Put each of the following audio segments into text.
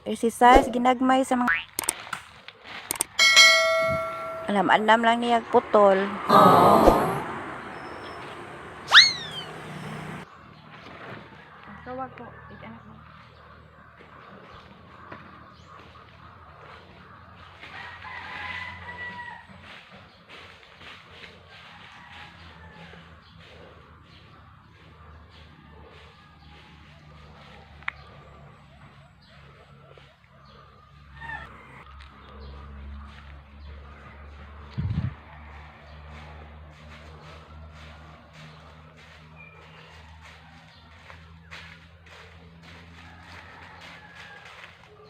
exercise ginagmay sa mga alam lang niya putol. Tawag ko, anak mo.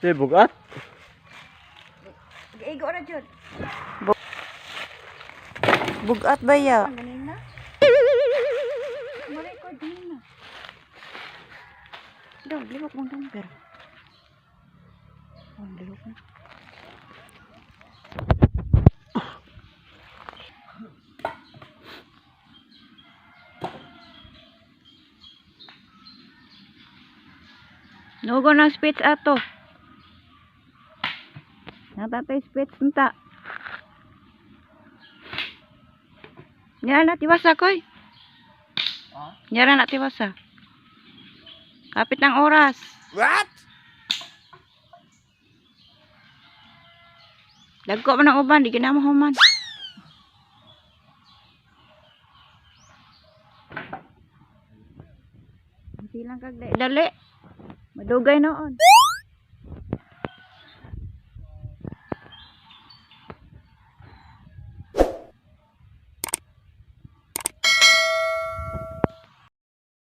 Di bugat. Igo ra jud. Bugat ba ya? Ganina. Mali ko ganina. Daw, liwat mong number. Oh, liwat na. Nugo ng speech ato. Natatay speech nta. Nyara na tiwasa koy. Nyara na tiwasa. Kapit ng oras. What? Dagko man ang uban, di ginamahuman. Silang kag dali. Madugay noon.